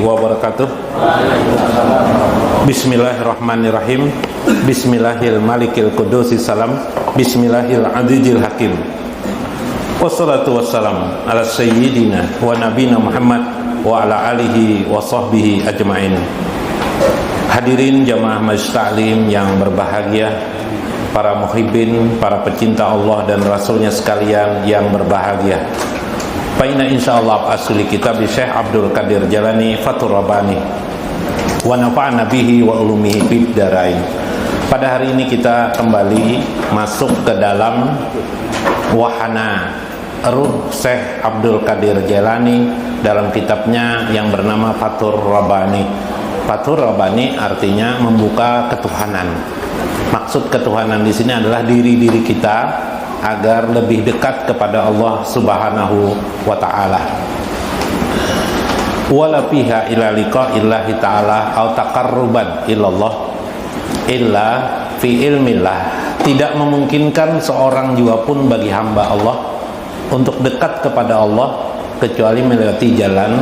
wabarakatuh. Bismillahirrahmanirrahim. Bismillahil malikil qudusis salam. Bismillahil azizil hakim. Wassalatu wassalam ala sayyidina wa nabina Muhammad wa ala alihi wa sahbihi ajma'in. Hadirin jamaah majlis taklim yang berbahagia, para muhibbin, para pecinta Allah dan Rasulnya sekalian yang berbahagia. Fa'inna insyaallah asli kitab Syekh Abdul Qadir Jailani Fathur Rabbani wa nafa'na bihi wa ulumihi fid dharain. Pada hari ini kita kembali masuk ke dalam wahana ruh Syekh Abdul Qadir Jailani dalam kitabnya yang bernama Fathur Rabbani. Fathur Rabbani artinya membuka ketuhanan. Maksud ketuhanan di sini adalah diri-diri kita agar lebih dekat kepada Allah Subhanahu wa taala. Wala fiha illa liqa'illahi ta'ala au taqarruban illallah illa fi ilmillah. Tidak memungkinkan seorang juga pun bagi hamba Allah untuk dekat kepada Allah kecuali melewati jalan,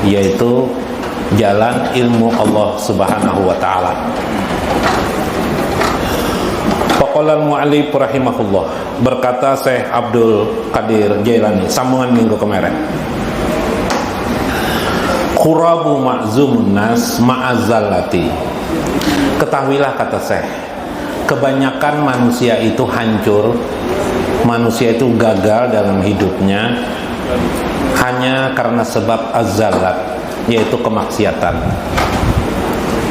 yaitu jalan ilmu Allah Subhanahu wa taala. Faqala al-mu'allif rahimahullah, berkata Syekh Abdul Qadir Jailani, sambungan minggu kemarin, khurabu ma'zumun nas ma'azzalati. Ketahuilah, kata Syekh, kebanyakan manusia itu hancur, manusia itu gagal dalam hidupnya hanya karena sebab azzalat, yaitu kemaksiatan.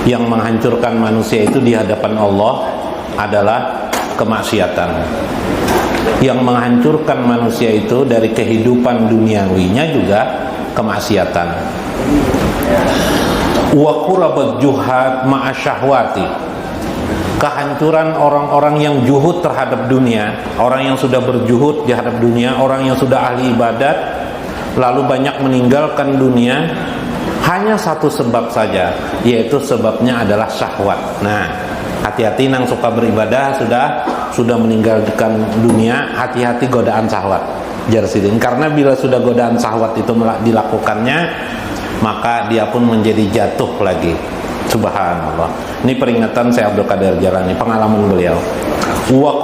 Yang menghancurkan manusia itu di hadapan Allah adalah kemaksiatan. Yang menghancurkan manusia itu dari kehidupan duniawinya juga kemaksiatan. Wa qurabat juhad ma'asyahwati. Kehancuran orang-orang yang juhud terhadap dunia, orang yang sudah berjuhud di hadap dunia, orang yang sudah ahli ibadat lalu banyak meninggalkan dunia hanya satu sebab saja, yaitu sebabnya adalah syahwat. Nah, hati-hati nang suka beribadah sudah meninggalkan dunia, hati-hati godaan syahwat. Jarsidin, karena bila sudah godaan syahwat itu dilakukannya, maka dia pun menjadi jatuh lagi. Subhanallah. Ini peringatan Syekh Abdul Qadir Jailani, pengalaman beliau. Wa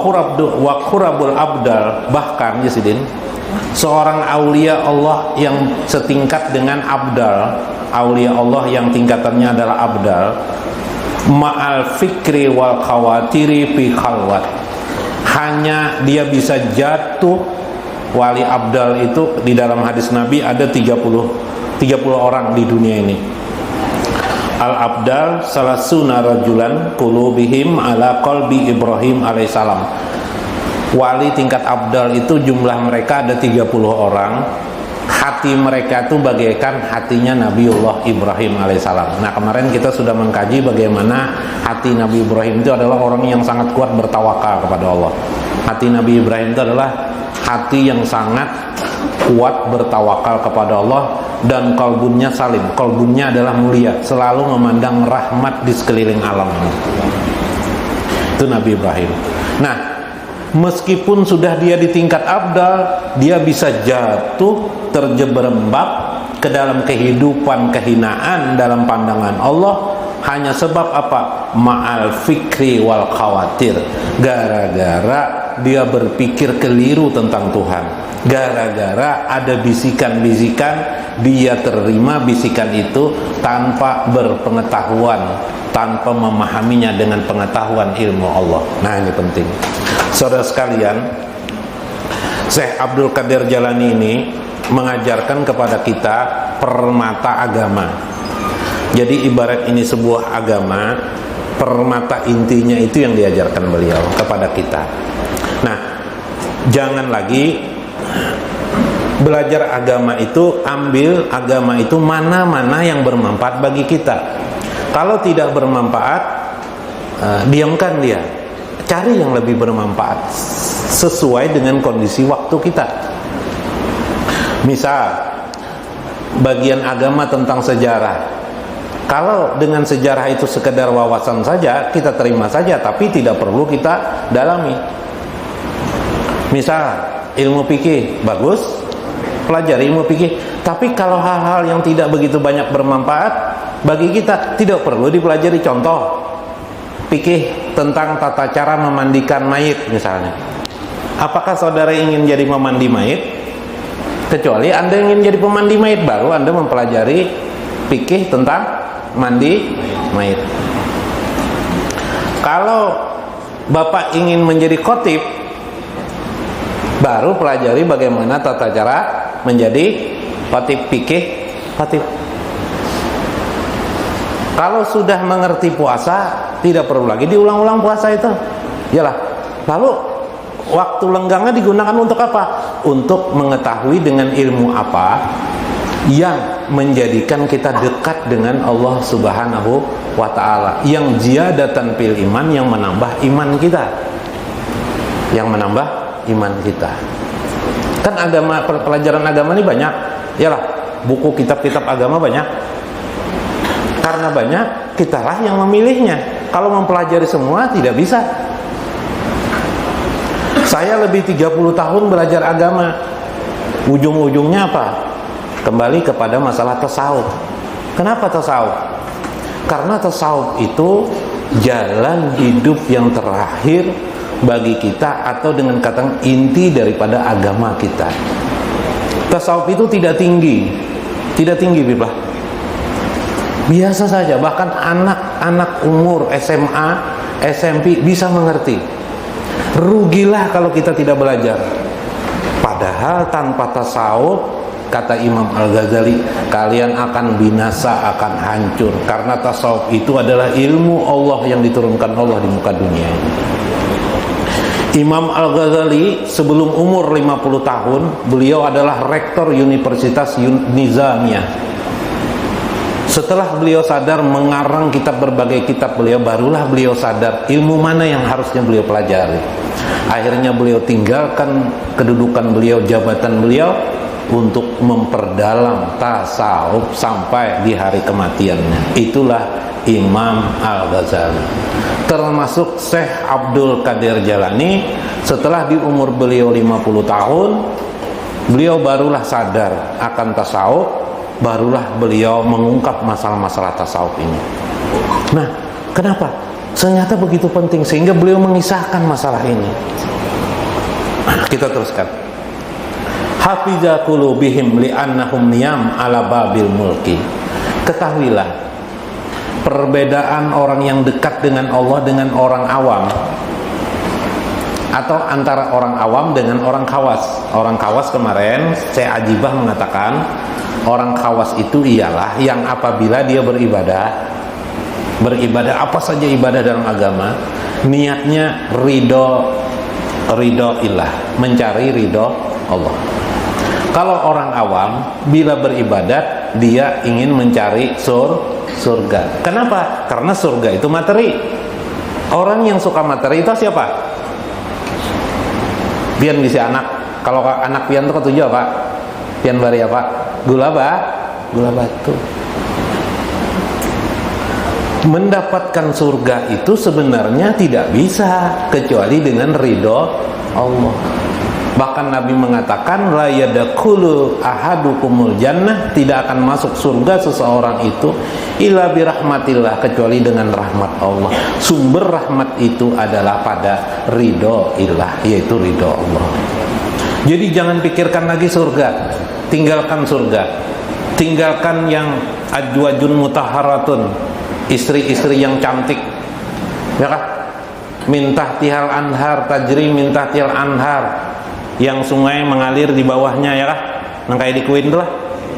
qurabul abdal, bahkan Jarsidin, seorang aulia Allah yang setingkat dengan abdal, aulia Allah yang tingkatannya adalah abdal, ma'al fikri wal khawatiri fi khalwat. Hanya dia bisa jatuh, wali abdal itu di dalam hadis Nabi ada 30 orang di dunia ini. Al-abdal salasuna rajulan qulubihim ala qalbi Ibrahim alaihissalam. Wali tingkat abdal itu jumlah mereka ada 30 orang. Hati mereka itu bagaikan hatinya Nabiullah Ibrahim alaihissalam. Nah, kemarin kita sudah mengkaji bagaimana hati Nabi Ibrahim itu adalah orang yang sangat kuat bertawakal kepada Allah. Hati Nabi Ibrahim itu adalah hati yang sangat kuat bertawakal kepada Allah, dan kalbunnya salim. Kalbunnya adalah mulia, selalu memandang rahmat di sekeliling alam. Itu Nabi Ibrahim. Nah, meskipun sudah dia di tingkat abdal, dia bisa jatuh terjerembab ke dalam kehidupan kehinaan dalam pandangan Allah hanya sebab apa? Ma'al fikri wal khawatir. Gara-gara dia berpikir keliru tentang Tuhan. Gara-gara ada bisikan-bisikan, dia terima bisikan itu tanpa berpengetahuan, tanpa memahaminya dengan pengetahuan ilmu Allah. Nah, ini penting. Saudara sekalian, Syekh Abdul Qadir Jailani ini mengajarkan kepada kita permata agama. Jadi ibarat ini sebuah agama, permata intinya itu yang diajarkan beliau kepada kita. Nah, jangan lagi belajar agama itu, ambil agama itu mana-mana yang bermanfaat bagi kita. Kalau tidak bermanfaat, diamkan dia. Cari yang lebih bermanfaat sesuai dengan kondisi waktu kita. Misal bagian agama tentang sejarah. Kalau dengan sejarah itu sekedar wawasan saja, kita terima saja, tapi tidak perlu kita dalami. Misal ilmu fikih bagus, pelajari ilmu fikih, Tapi kalau hal-hal yang tidak begitu banyak bermanfaat bagi kita, tidak perlu dipelajari. Contoh, fikih tentang tata cara memandikan mayit misalnya. Apakah saudara ingin jadi memandi mayit? Kecuali Anda ingin jadi pemandi mayit, baru Anda mempelajari fikih tentang mandi mayit. Kalau Bapak ingin menjadi khotib, baru pelajari bagaimana tata cara menjadi khotib, fikih khotib. Kalau sudah mengerti puasa, tidak perlu lagi diulang-ulang puasa itu. Yalah. Lalu waktu lenggangnya digunakan untuk apa? Untuk mengetahui dengan ilmu apa yang menjadikan kita dekat dengan Allah Subhanahu wa ta'ala, yang ziyadatan fil iman, yang menambah iman kita, yang menambah iman kita. Kan agama, pelajaran agama ini banyak. Yalah, buku kitab-kitab agama banyak. Karena banyak, kitalah yang memilihnya. Kalau mempelajari semua tidak bisa. Saya lebih 30 tahun belajar agama. Ujung-ujungnya apa? Kembali kepada masalah tasawuf. Kenapa tasawuf? Karena tasawuf itu jalan hidup yang terakhir bagi kita, atau dengan kata inti daripada agama kita. Tasawuf itu tidak tinggi. Tidak tinggi, Biblah. Biasa saja, bahkan anak-anak umur SMA, SMP bisa mengerti. Rugilah kalau kita tidak belajar. Padahal tanpa tasawuf, kata Imam Al-Ghazali, kalian akan binasa, akan hancur. Karena tasawuf itu adalah ilmu Allah yang diturunkan Allah di muka dunia ini. Imam Al-Ghazali sebelum umur 50 tahun, beliau adalah rektor Universitas Nizamiyah. Setelah beliau sadar, mengarang kitab, berbagai kitab beliau, barulah beliau sadar ilmu mana yang harusnya beliau pelajari. Akhirnya beliau tinggalkan kedudukan beliau, jabatan beliau, untuk memperdalam tasawuf sampai di hari kematiannya. Itulah Imam Al-Ghazali. Termasuk Syekh Abdul Qadir Jalani, setelah di umur beliau 50 tahun, beliau barulah sadar akan tasawuf, barulah beliau mengungkap masalah-masalah tasawuf ini. Nah, kenapa? Ternyata begitu penting sehingga beliau mengisahkan masalah ini. Kita teruskan. Hafiza qulubihim li'annahum niyam ala babil mulki. Ketahuilah perbedaan orang yang dekat dengan Allah dengan orang awam, atau antara orang awam dengan orang khawas. Orang khawas kemarin saya Ajibah mengatakan, orang khawas itu ialah yang apabila dia beribadah apa saja ibadah dalam agama, niatnya ridho ilah, mencari ridho Allah. Kalau orang awam bila beribadat, dia ingin mencari surga. Kenapa? Karena surga itu materi. Orang yang suka materi itu siapa? Pian bisa anak. Kalau anak pian itu ketujuh apa? Pian bari apa? Gula batu. Mendapatkan surga itu sebenarnya tidak bisa kecuali dengan ridho Allah. Bahkan Nabi mengatakan, la yadkhulu ahadukumul jannah, tidak akan masuk surga seseorang itu illa birahmatillah, kecuali dengan rahmat Allah. Sumber rahmat itu adalah pada ridho ilah, yaitu ridho Allah. Jadi jangan pikirkan lagi surga, tinggalkan surga, tinggalkan yang ajwajun mutahharatun, istri-istri yang cantik, ya kan? Min tahtihal anhar tajri min tahtihal anhar, yang sungai mengalir di bawahnya, ya kah? Nang kayak di Kuin tuh lah,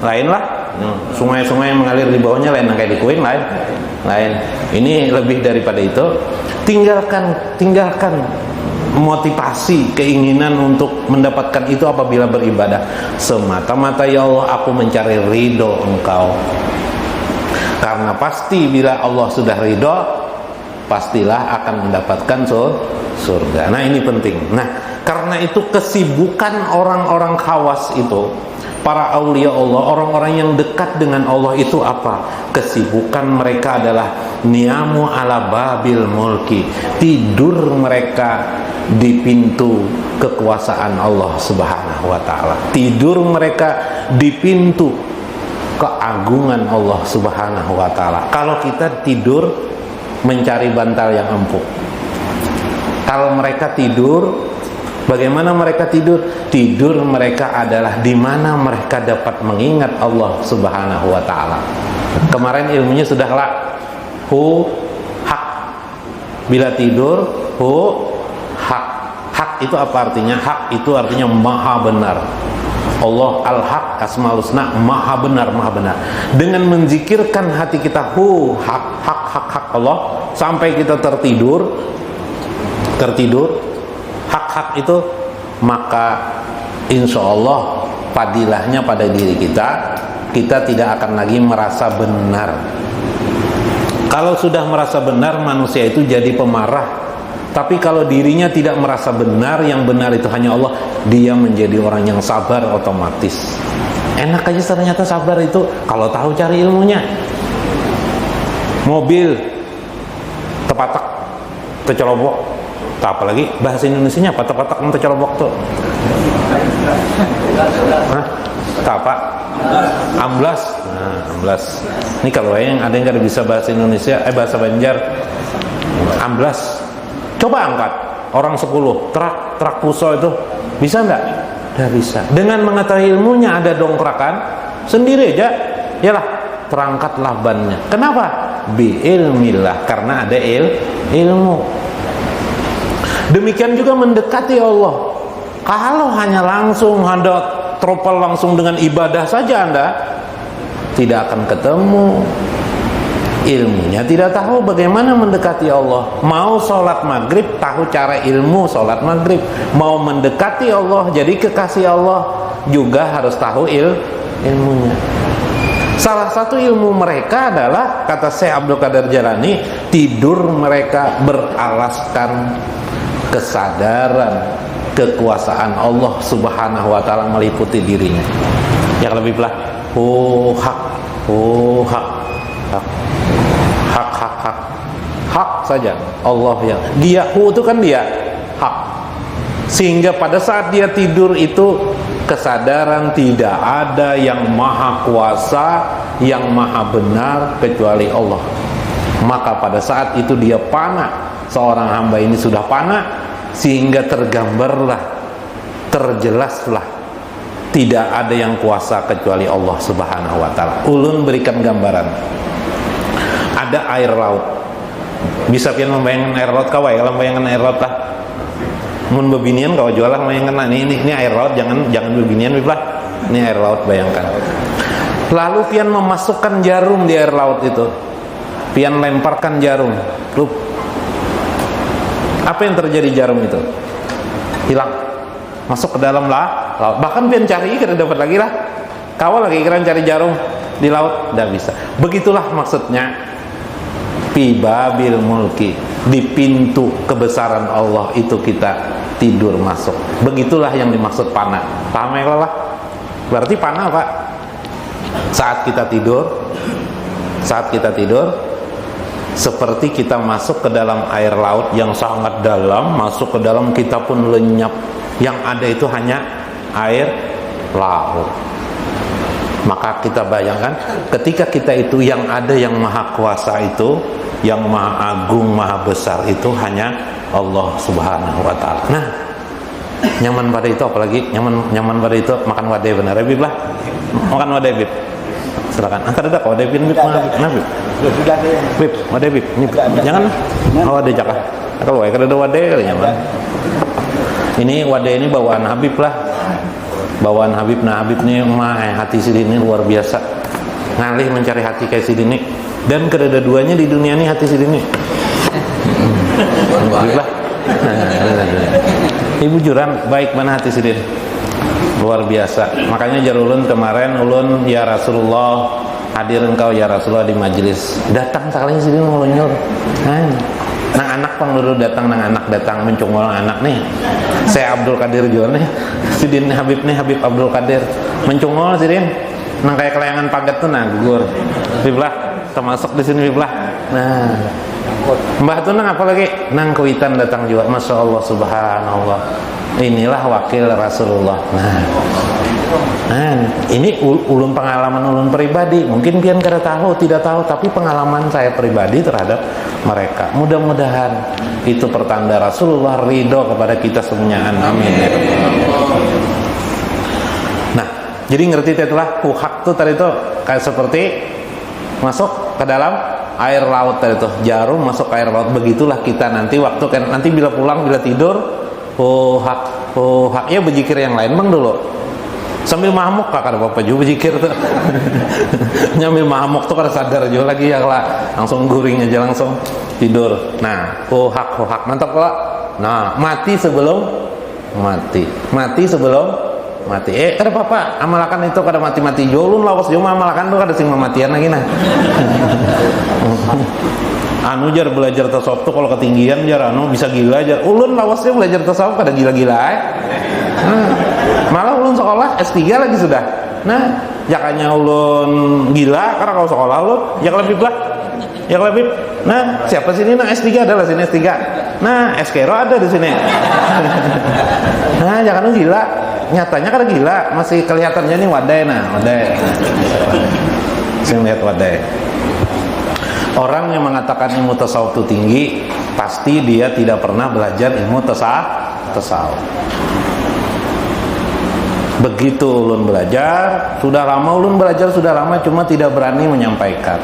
lain lah. Sungai-sungai mengalir di bawahnya lain, nang kayak di Kuin lain. Ini lebih daripada itu. Tinggalkan motivasi, keinginan untuk mendapatkan itu apabila beribadah. Semata-mata ya Allah, aku mencari ridho Engkau. Karena pasti bila Allah sudah ridho, pastilah akan mendapatkan surga. Nah, ini penting. Nah, karena itu kesibukan orang-orang khawas itu, para aulia Allah, orang-orang yang dekat dengan Allah itu apa? Kesibukan mereka adalah niyamu ala babil mulki, tidur mereka di pintu kekuasaan Allah Subhanahu wa taala. Tidur mereka di pintu keagungan Allah Subhanahu wa taala. Kalau kita tidur mencari bantal yang empuk. Kalau mereka tidur, bagaimana mereka tidur? Tidur mereka adalah di mana mereka dapat mengingat Allah Subhanahu wa taala. Kemarin ilmunya sudah lah hak. Bila tidur hak. Hak itu apa artinya? Hak itu artinya maha benar. Allah al-haq, asmaul husna, maha benar, maha benar. Dengan menzikirkan hati kita hak Allah sampai kita tertidur hak itu, maka insya Allah fadilahnya pada diri kita tidak akan lagi merasa benar. Kalau sudah merasa benar, manusia itu jadi pemarah. Tapi kalau dirinya tidak merasa benar, yang benar itu hanya Allah, dia menjadi orang yang sabar otomatis. Enak aja ternyata sabar itu kalau tahu cari ilmunya. Mobil tepatak tercolobok, tak apalagi bahasa Indonesianya apa tepatak tercolobok tuh? Hah? Tak apa? Amblas. Nah, amblas. Ini kalau yang ada yang nggak bisa bahasa Indonesia, bahasa Banjar, amblas. Coba angkat orang 10 truk puso itu, bisa nggak? Nggak bisa. Dengan mengetahui ilmunya, ada dongkrakan sendiri aja, yalah terangkatlah bannya. Kenapa? Bi ilmillah, karena ada ilmu. Demikian juga mendekati Allah. Kalau hanya langsung ada tropel langsung dengan ibadah saja, Anda tidak akan ketemu ilmunya, tidak tahu bagaimana mendekati Allah. Mau sholat maghrib, tahu cara ilmu sholat maghrib. Mau mendekati Allah, jadi kekasih Allah, juga harus tahu ilmunya. Salah satu ilmu mereka adalah, kata Syekh Abdul Qadir Jalani, tidur mereka beralaskan kesadaran kekuasaan Allah Subhanahu wa taala meliputi dirinya. Yang lebih belah hak saja Allah yang dia itu kan dia hak, sehingga pada saat dia tidur itu kesadaran tidak ada yang maha kuasa, yang maha benar kecuali Allah. Maka pada saat itu dia panah, seorang hamba ini sudah panah, sehingga tergambarlah, terjelaslah tidak ada yang kuasa kecuali Allah Subhanahu wa taala. Ulun berikan gambaran. Ada air laut. Bisa pian membayangkan air laut kawai, kalau membayangkan air laut lah. Mun bebinian kau jual lah membayangkan ini air laut, jangan bebinian biblah. Ini air laut, bayangkan. Lalu pian memasukkan jarum di air laut itu. Pian lemparkan jarum. Lup. Apa yang terjadi jarum itu? Hilang. Masuk ke dalam laut. Bahkan pian cari kita dapat lagi lah. Kau lagi kira cari jarum di laut, tidak bisa. Begitulah maksudnya fi babil mulki, di pintu kebesaran Allah itu kita tidur masuk. Begitulah yang dimaksud panah. Paham ya lah? Berarti panah Pak. Saat kita tidur seperti kita masuk ke dalam air laut yang sangat dalam, masuk ke dalam kita pun lenyap. Yang ada itu hanya air laut. Maka kita bayangkan ketika kita itu yang ada yang maha kuasa itu, yang maha agung, maha besar itu hanya Allah Subhanahu wa taala. Nah, nyaman pada itu apalagi nyaman pada itu makan wadai benar Bib lah. Makan wadai Bib. Silakan. Angkat ada wadai Bib. Nah, Bib. Sudah Bib, wadai Bib. Ini jangan wadai jakah. Kalau ada wadai nyaman. Ini wadai ini bawaan Habib lah. Bawaan Habib. Nah, Habib ini hati Sidini luar biasa. Ngalih mencari hati kayak Sidini. Dan kedua-duanya di dunia ini hati Sidini. Habib lah. Ibu juran baik mana hati Sidini. Luar biasa. Makanya jar ulun kemarin ulun ya Rasulullah, hadir engkau ya Rasulullah di majelis. Datang sekali Sidini ngulunyur. Nang anak pengluru datang, nang anak datang mencungol anak nih. Saya Abdul Qadir juga nih. Sidin Habib nih, Habib Abdul Qadir mencungol Sidin. Nang kayak kelayangan pagat tuh nah gugur. Biblah termasuk di sini biblah. Nah, Mbah tuh nang apa lagi? Nang Kuitan datang juga. Masya Allah, subhanallah. Inilah wakil Rasulullah. Nah, ini ulun pengalaman ulun pribadi. Mungkin pian kada tahu, tidak tahu, tapi pengalaman saya pribadi terhadap mereka. Mudah-mudahan itu pertanda Rasulullah ridho kepada kita semuanya. Amin. Nah, jadi ngerti itulah hak tuh tadi tuh kayak seperti masuk ke dalam air laut tadi tuh, jarum masuk ke air laut. Begitulah kita nanti waktu kan nanti bila pulang, bila tidur, hak ya berzikir yang lain bang dulu. Sambil mahamuk kak, ada bapak juga berzikir tuh. Nyambil mahamuk tuh kada sadar juga lagi ya lah, langsung guring aja langsung tidur. Nah, hak mantap lah. Nah, mati sebelum mati. Kada apa-apa, amalakan itu kada mati-mati. Jolun lawas cuma amalakan tuh kada sing mematian lagi nah. Anu jar belajar tasawuf tuh kalau ketinggian jar anu bisa gila jar. Ulun lawasnya belajar tasawuf kada gila-gila malah ulun sekolah S3 lagi sudah. Nah, jakanya ulun gila karena kalau sekolah ulun jak lebih. Nah, siapa sini nah S3 adalah sini S3. Nah, S-Kero ada di sini. Nah, jangan gila. Nyatanya kada gila, masih kelihatannya nih wadai. Saya lihat wadai. Orang yang mengatakan ilmu tasawuf itu tinggi, pasti dia tidak pernah belajar ilmu tasawuf. Begitu ulun belajar, sudah lama cuma tidak berani menyampaikan.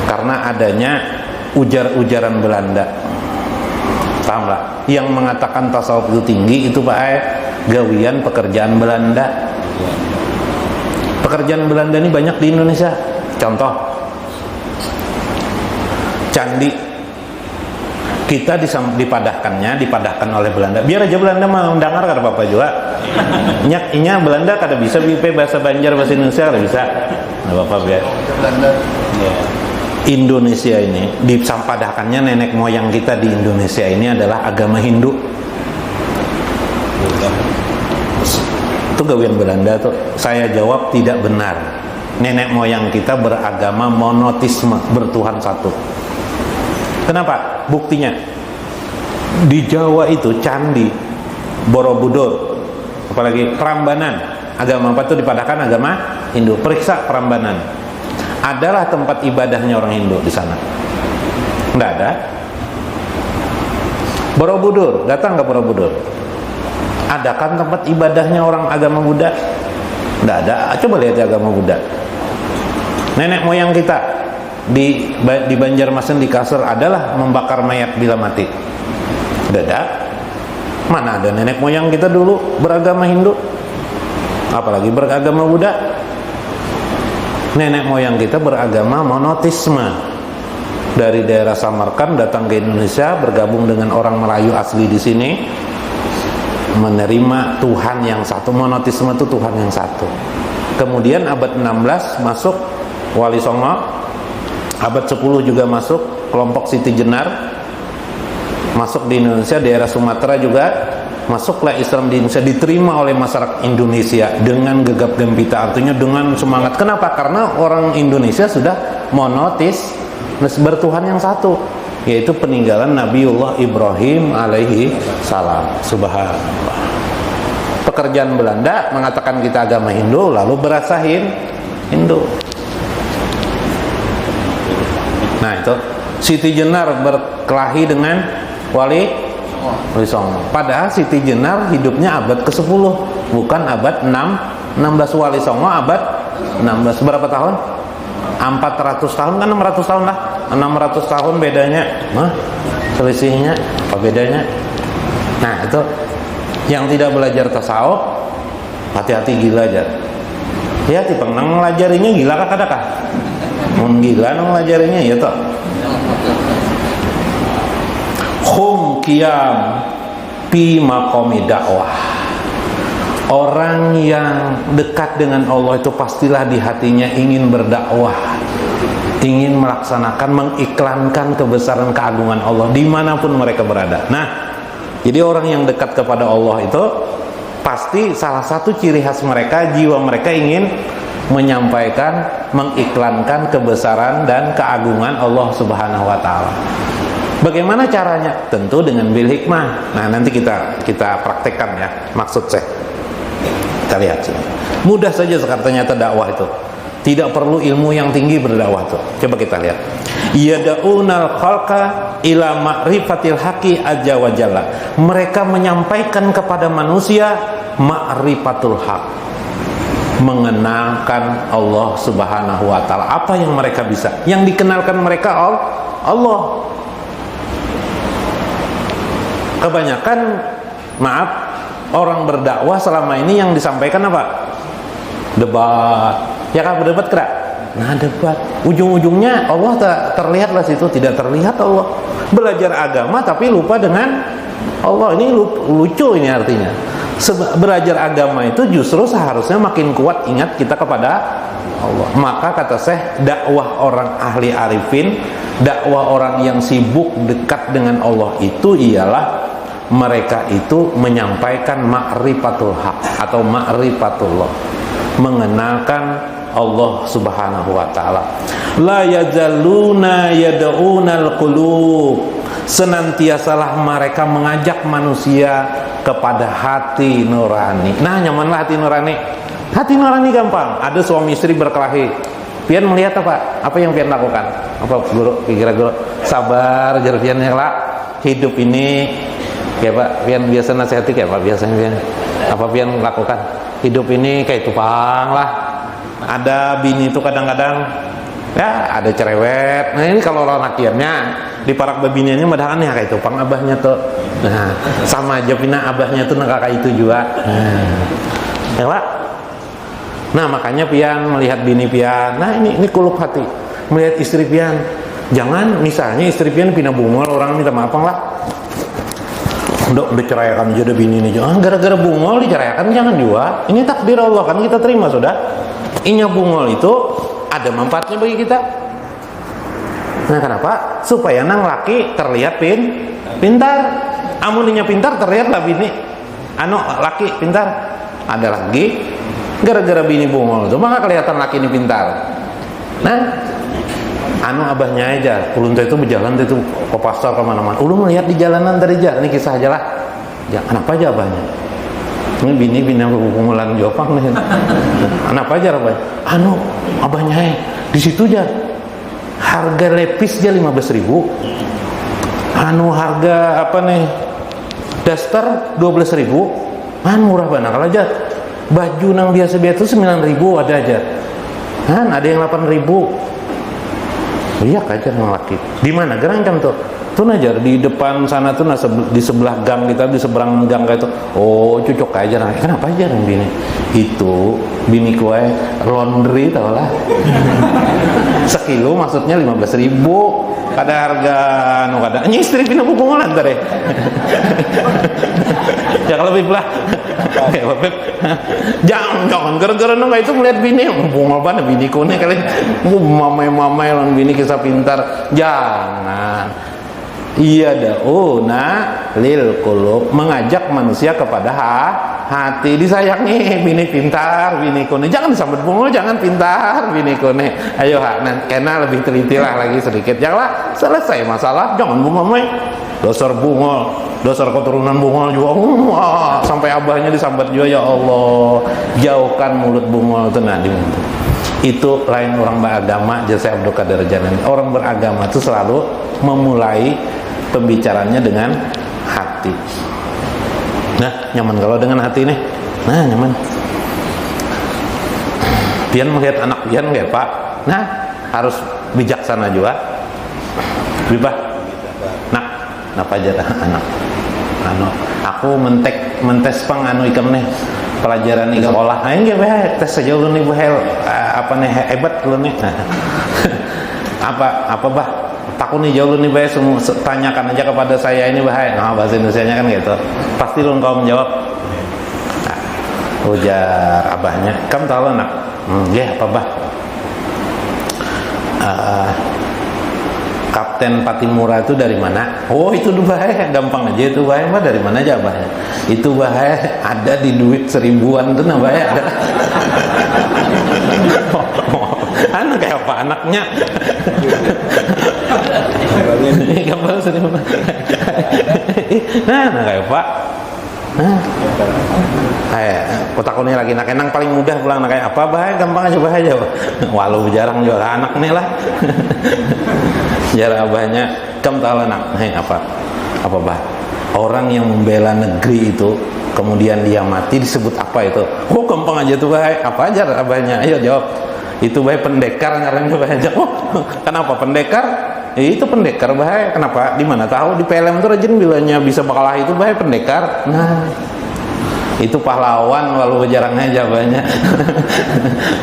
Karena adanya ujar-ujaran Belanda. Paham lah? Yang mengatakan tasawuf itu tinggi itu Pak gawian pekerjaan Belanda. Pekerjaan Belanda ini banyak di Indonesia. Contoh, candi kita dipadahkan oleh Belanda. Biar aja Belanda mau mendengar kada apa-apa juga. Inya Belanda kada bisa BP bahasa Banjar bahasa Indonesia kada bisa. Enggak apa-apa biar. Indonesia ini dipadahkannya nenek moyang kita di Indonesia ini adalah agama Hindu. Itu gawian Belanda tuh. Saya jawab tidak benar. Nenek moyang kita beragama monoteisme, bertuhan satu. Kenapa? Buktinya di Jawa itu candi, Borobudur, apalagi Prambanan, agama apa itu dipadahkan agama Hindu. Periksa Prambanan, adalah tempat ibadahnya orang Hindu di sana? Enggak ada. Borobudur, datang ke Borobudur, adakan tempat ibadahnya orang agama Buddha? Enggak ada. Coba lihat agama Buddha. Nenek moyang kita di Banjarmasin di Kasur adalah membakar mayat bila mati. Tidak ada. Mana ada nenek moyang kita dulu beragama Hindu, apalagi beragama Buddha. Nenek moyang kita beragama monoteisme. Dari daerah Samarkand datang ke Indonesia, bergabung dengan orang Melayu asli di sini, menerima Tuhan yang satu. Monoteisme itu Tuhan yang satu. Kemudian abad 16 masuk Wali Songo. Abad 10 juga masuk kelompok Siti Jenar, masuk di Indonesia, daerah Sumatera juga masuklah Islam di Indonesia, diterima oleh masyarakat Indonesia dengan gegap gempita, artinya dengan semangat. Kenapa? Karena orang Indonesia sudah monoteis, bertuhan yang satu, yaitu peninggalan Nabiullah Ibrahim alaihi salam. Subhanallah. Pekerjaan Belanda mengatakan kita agama Hindu, lalu berasa Hindu. Nah itu Siti Jenar berkelahi dengan Wali Songo. Padahal Siti Jenar hidupnya abad ke-10, bukan abad 16. Wali Songo abad 16. Berapa tahun? 400 tahun kan 600 tahun lah. 600 tahun bedanya. Selisihnya apa bedanya? Nah itu yang tidak belajar tasawuf, hati-hati gila aja. Ya tipe nang ngelajarinya gila kah? Mun gila nang ngelajarinya ya toh. Hum qiyam pi maqami dakwah. Orang yang dekat dengan Allah itu pastilah di hatinya ingin berdakwah, ingin melaksanakan, mengiklankan kebesaran keagungan Allah dimanapun mereka berada. Nah, jadi orang yang dekat kepada Allah itu pasti salah satu ciri khas mereka, jiwa mereka ingin menyampaikan, mengiklankan kebesaran dan keagungan Allah Subhanahu wa taala. Bagaimana caranya? Tentu dengan bil hikmah. Nah, nanti kita praktekkan ya, maksud saya. Kita lihat sini. Mudah saja ternyata dakwah itu. Tidak perlu ilmu yang tinggi berdakwah itu. Coba kita lihat. Yad'unal khalqa ila ma'rifatil haqqi azza wa jalla. Mereka menyampaikan kepada manusia ma'rifatul haq, mengenalkan Allah Subhanahu wa taala. Apa yang mereka bisa? Yang dikenalkan mereka Allah. Kebanyakan, maaf, orang berdakwah selama ini yang disampaikan apa? Debat. Ya kan, berdebat kira? Nah, debat. Ujung-ujungnya Allah terlihatlah situ, tidak terlihat Allah. Belajar agama tapi lupa dengan Allah. Ini lucu ini artinya. Belajar agama itu justru seharusnya makin kuat ingat kita kepada Allah. Maka kata saya, dakwah orang ahli arifin, dakwah orang yang sibuk dekat dengan Allah itu ialah mereka itu menyampaikan ma'rifatul haq atau ma'rifatullah, mengenalkan Allah Subhanahu wa taala. La yazaluna yad'unal qulub, senantiasalah mereka mengajak manusia kepada hati nurani. Nah, nyamanlah hati nurani. Hati nurani gampang. Ada suami istri berkelahi. Pian melihat apa? Apa yang pian lakukan? Apa guru? Kira guru sabar, jar pian lah. Hidup ini ya Pak, pian biasa nasihati kayak Pak biasanya pian. Apa pian lakukan? Hidup ini kayak tupang lah. Ada bini itu kadang-kadang ya ada cerewet. Nah, ini kalau laki-lakiannya diparak bebiniannya madahan ya kayak tupang abahnya tuh. Nah, sama aja pina abahnya tuh kakak itu juga. Ya Pak. Nah, makanya pian melihat bini pian. Nah, ini kulub hati. Melihat istri pian. Jangan misalnya istri pian pindah bungol, orang minta maaf lah. Udah ceraikan aja bini ini. Jangan gara-gara bungol diceraikan, jangan juga. Ini takdir Allah kan, kita terima sudah. Inya bungol itu ada manfaatnya bagi kita. Nah, kenapa? Supaya nang laki terlihat pintar. Amuninya pintar terlihatlah bini. Laki pintar. Ada lagi gara-gara bini bungol itu maka kelihatan laki ini pintar. Nah, abahnya aja ulun itu berjalan itu ke pasar kemana-mana, ulun melihat di jalanan dari jalan, ini kisah aja lah. Kenapa aja abahnya ini bini yang kumpulan Jopang nih. Kenapa aja abahnya? Abahnya di situ aja harga lepis aja 15.000. Harga apa nih daster 12.000. Murah banget kalau aja. Baju nang biasa-biasa itu 9.000 ada aja. Ada yang 8.000. Iya kajar nang laki. Di mana gerang kan tuh? Tuh najar di depan sana tuh di sebelah gang kita, di seberang gang kayak itu. Oh, cocok aja nang. Kenapa aja nang bini? Itu bini kue laundry tau lah. Sekilo maksudnya 15.000. Kada harga kada. Ini istri pindah bukungan ntar ya. Ya kalau lebih lah. Jangan gara-gara nang itu melihat bini bungal banget bini kone kali. Mamai lan bini kisah pintar. Jangan. Iya dauna lil qulub, mengajak manusia kepada hati. Disayangi bini pintar, bini kone. Jangan disambut bungul, jangan pintar bini kone. Ayo kena lebih teliti lah lagi sedikit. Janganlah selesai masalah, jangan bungul. Dasar bungul, dasar keturunan bungul juga. Sampai abahnya disambat juga, ya Allah. Jauhkan mulut bungul itu nanti. Itu lain orang beragama. Jasa Abdul Qadir Jailani. Orang beragama itu selalu memulai pembicaranya dengan hati. Nah, nyaman kalau dengan hati nih. Nah, nyaman. Pian melihat anak pian kayak Pak. Nah, harus bijaksana juga. Bibah. Nah, apa aja anak. Aku mentes pang ikam nih pelajaran di sekolah. Nah, ini tes saja lu nih apa nih hebat lu nih. apa bah? Takut nih jauh nih bahaya, tanyakan aja kepada saya ini bahaya. Nah, bahasa Indonesianya kan gitu. Pasti lu kau menjawab. Nah, ujar abahnya, kamu tahu nak? Apa bah? Kapten Patimura itu dari mana? Oh, itu bahaya, gampang aja itu bahaya. Bah dari mana aja bahaya? Itu bahaya ada di duit 1000-an tuh nah bahaya ada. Anak kayak apa anaknya? Nah, kayak apa? Kotak-kotaknya lagi nak enang paling mudah pulang nak kayak apa bahaya gampang aja walau jarang juga anak nih lah. Jarang abahnya kam tahu anak apa bah orang yang membela negeri itu kemudian dia mati disebut apa itu? Oh gampang aja tuh bahaya apa aja abahnya, ayo jawab. Itu bahaya pendekar ngarannya bahaya. Oh kenapa pendekar? Itu pendekar bahaya. Kenapa? Di mana tahu di PLM itu rajin bilanya bisa bakalah itu bahaya pendekar. Nah, itu pahlawan walau jarang aja banyak.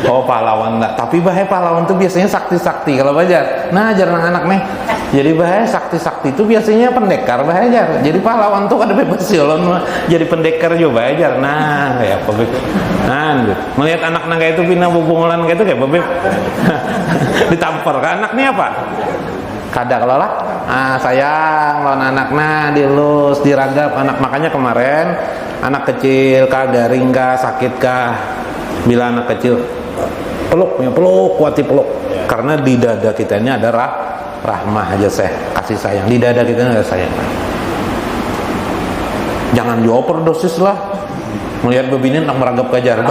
Oh pahlawan enggak. Tapi bahaya pahlawan itu biasanya sakti-sakti kalau bajar. Nah, jarang anak nih. Jadi bahaya sakti-sakti itu biasanya pendekar bahaya. Jadi pahlawan tuh ada bebas silon jadi pendekar juga bahaya. Nah, kayak apa beb? Nah, melihat anak kayak itu pindah bubungulan kayak itu kayak beb. Ditampar ke anak nih apa? Kada kalau lah, sayang lawan anaknya dilus, diragap anak, makanya kemarin anak kecil kah garing kah sakit kah, bila anak kecil peluk kuati peluk, karena di dada kita ini ada rahmah aja kasih sayang, di dada kita ini ada sayang. Jangan dioverdosis lah, melihat bebinin nak meragap kajar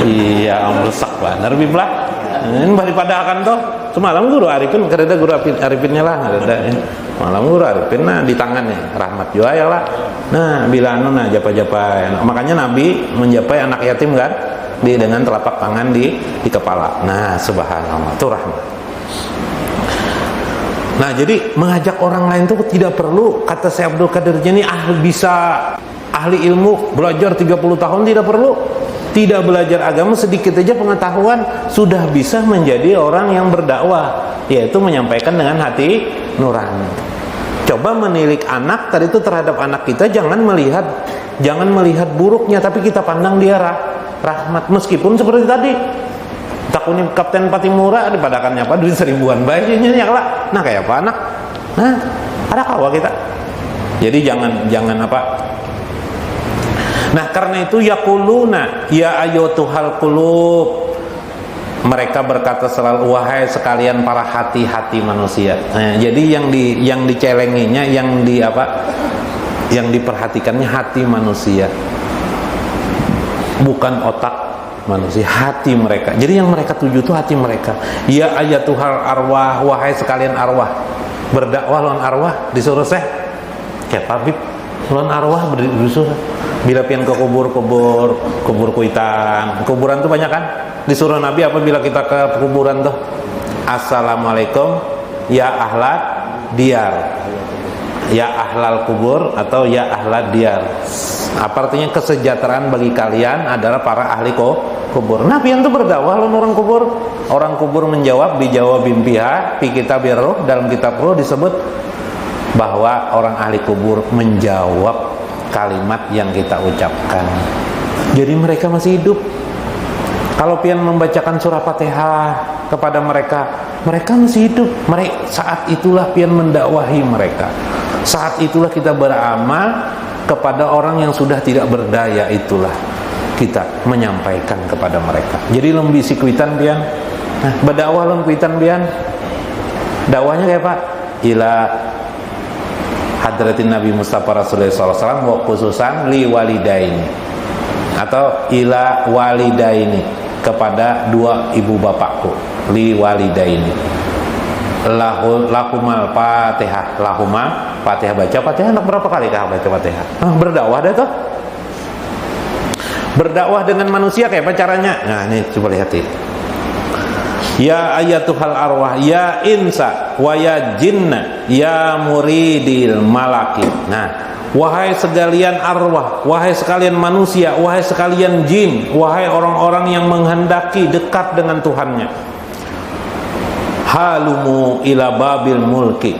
iya merusak benar biblah. Ini daripada akan toh semalam guru Arifin kereda guru Arifinnya lah ada malam guru Arifin nah di tangannya rahmat juga ya lah. Nah bila nah japa-japa makanya Nabi menjapai anak yatim kan dengan telapak tangan di kepala. Nah subhanallah itu rahmat. Nah jadi mengajak orang lain itu tidak perlu kata Syekh Abdul Qadir Jailani ahli ilmu belajar 30 tahun tidak perlu. Tidak belajar agama sedikit aja pengetahuan sudah bisa menjadi orang yang berdakwah, yaitu menyampaikan dengan hati nurani. Coba menilik anak tadi itu terhadap anak kita, jangan melihat buruknya, tapi kita pandang dia rahmat. Meskipun seperti tadi takuni Kapten Patimura dipadakannya apa duit 1000-an bayinya nyala. Nah kayak apa anak? Nah ada kawa kita. Jadi jangan apa? Nah karena itu yaquluna ya ayyatuhal qulub, mereka berkata selalu wahai sekalian para hati-hati manusia. Nah, jadi yang dicelenginya yang diperhatikannya hati manusia, bukan otak manusia, hati mereka. Jadi yang mereka tuju itu hati mereka. Ya ayyatuhal arwah, wahai sekalian arwah, berdakwah lawan arwah disuruh kayak Habib lawan arwah disuruh. Bila pian ke kubur kuburan tuh banyak kan disuruh Nabi apabila kita ke kuburan tuh assalamualaikum ya ahlat diyar, ya ahlal kubur atau ya ahlat diyar. Apa artinya? Kesejahteraan bagi kalian adalah para ahli kubur. Nah pian tuh berdakwah lawan orang kubur menjawab dijawabin pihak fi kitabir ruh, dalam kitab ruh disebut bahwa orang ahli kubur menjawab kalimat yang kita ucapkan. Jadi mereka masih hidup. Kalau pian membacakan surah Fatihah kepada mereka masih hidup. Saat itulah pian mendakwahi mereka. Saat itulah kita beramal kepada orang yang sudah tidak berdaya, itulah kita menyampaikan kepada mereka. Jadi lembisi kuitan pian. Nah, berdakwah lembisitan pian. Dakwahnya kayak apa? Ila hadratin Nabi Mustafa Rasulullah SAW wa khususan li walidaini atau ila walidaini, kepada dua ibu bapakku, li walidaini lahumal fatihah, lahuma fatihah. Baca fatihah anak berapa kali kah baca fatihah? Berdakwah dah tuh. Berdakwah dengan manusia kayak apa caranya? Nah ini coba lihat ini. Ya ayatuhal arwah ya insa wa ya jinna ya muridil malaki. Nah, wahai sekalian arwah, wahai sekalian manusia, wahai sekalian jin, wahai orang-orang yang menghendaki dekat dengan Tuhannya, halumu ila babil mulki,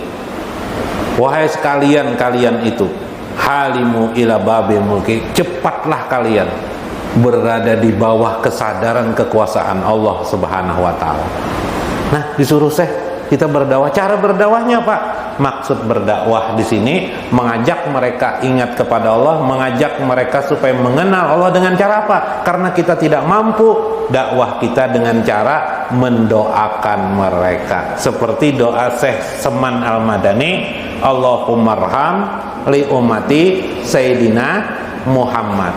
wahai sekalian kalian itu, halimu ila babil mulki, cepatlah kalian berada di bawah kesadaran kekuasaan Allah Subhanahu wa taala. Nah, disuruh kita berdakwah. Cara berdakwahnya Pak, Maksud berdakwah di sini mengajak mereka ingat kepada Allah, mengajak mereka supaya mengenal Allah dengan cara apa? Karena kita tidak mampu, dakwah kita dengan cara mendoakan mereka. Seperti doa Syekh Seman Al-Madani, Allahumarham li ummati Sayyidina Muhammad.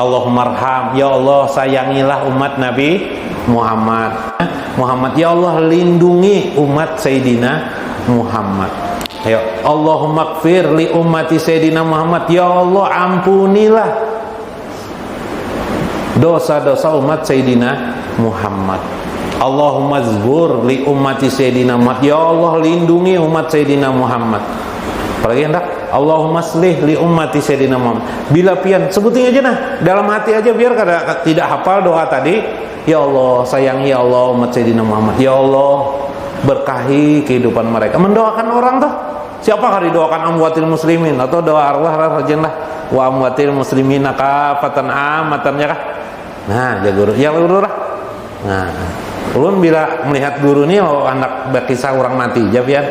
Allahumarham, ya Allah sayangilah umat Nabi Muhammad. Ya Allah lindungi umat Sayyidina Muhammad. Ya Allahumma gfir li ummati Sayyidina Muhammad. Ya Allah ampunilah dosa-dosa umat Sayyidina Muhammad. Allahumma zbur li ummati Sayyidina Muhammad. Ya Allah lindungi umat Sayyidina Muhammad. Apalagi hendak Allahumma slih li ummati Sayyidina Muhammad. Bila pian sebutin aja nah dalam hati aja biar kada tidak hafal doa tadi. Ya Allah sayangi ya Allah umat Sayyidina Muhammad. Ya Allah berkahi kehidupan mereka. Mendoakan orang tuh siapakah didoakan? Amwatil muslimin atau doa arwah rajinlah wa amwatil muslimin kafatan amatan ya kah? Nah ya guru ya guru lah. Nah ulun bila melihat guru nih anak berkisah orang mati ya pian.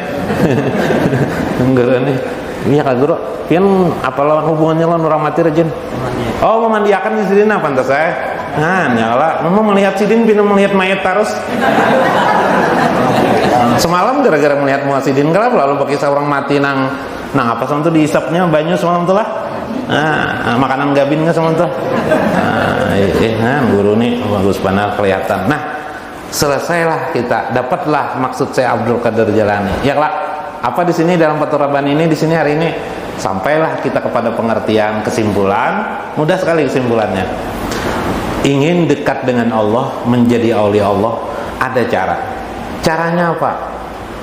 Guru nih iya kak guru pian apalah hubungannya lawan orang mati rajin. Oh memandiakan di sini nah pantas saya. Nah nyala mau melihat sidin pian melihat mayat terus. Semalam gara-gara melihat muasidin kalau lalu pakai seorang mati nang apa sama tuh diisapnya banyak semalam tuh lah. Nah, makanan gabin nggak semalam tuh. Guru nih bagus benar kelihatan. Nah, selesailah kita, dapatlah maksud saya Abdul Qadir Jalani. Ya lah, apa di sini dalam Fathur Rabbani ini di sini hari ini sampailah kita kepada pengertian kesimpulan. Mudah sekali kesimpulannya. Ingin dekat dengan Allah, menjadi aulia Allah, ada cara. Caranya apa?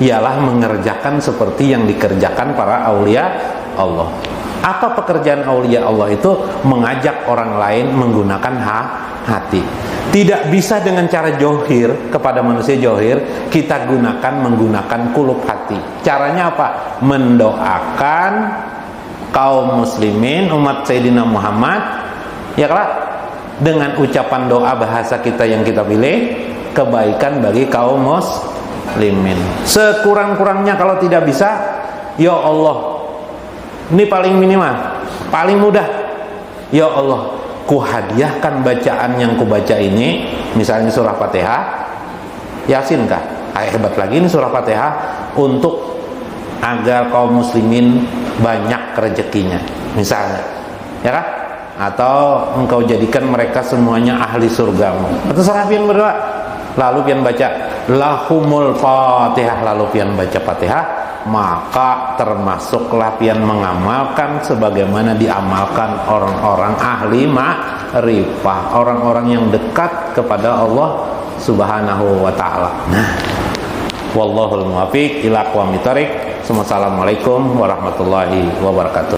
Ialah mengerjakan seperti yang dikerjakan para aulia Allah. Apa pekerjaan aulia Allah itu? Mengajak orang lain menggunakan hati. Tidak bisa dengan cara johir kepada manusia johir, kita gunakan menggunakan kulub hati. Caranya apa? Mendoakan kaum muslimin umat Sayyidina Muhammad, ya kan? Dengan ucapan doa bahasa kita yang kita pilih, kebaikan bagi kaum muslimin. Sekurang-kurangnya kalau tidak bisa, ya Allah, ini paling minimal, paling mudah. Ya Allah, ku hadiahkan bacaan yang ku baca ini, misalnya surah Fatihah, Yasin kah? Hebat lagi ini surah Fatihah, untuk agar kaum muslimin banyak rezekinya, misalnya, ya kan? Atau engkau jadikan mereka semuanya ahli surgamu. Atau salah pian berdoa, lalu pian baca lahumul Fatihah, lalu pian baca Fatihah, maka termasuklah pian mengamalkan sebagaimana diamalkan orang-orang ahli ma'rifah, orang-orang yang dekat kepada Allah Subhanahu wa taala. Nah, wallahul muwaffiq ila aqwamit thoriq. Assalamualaikum warahmatullahi wabarakatuh.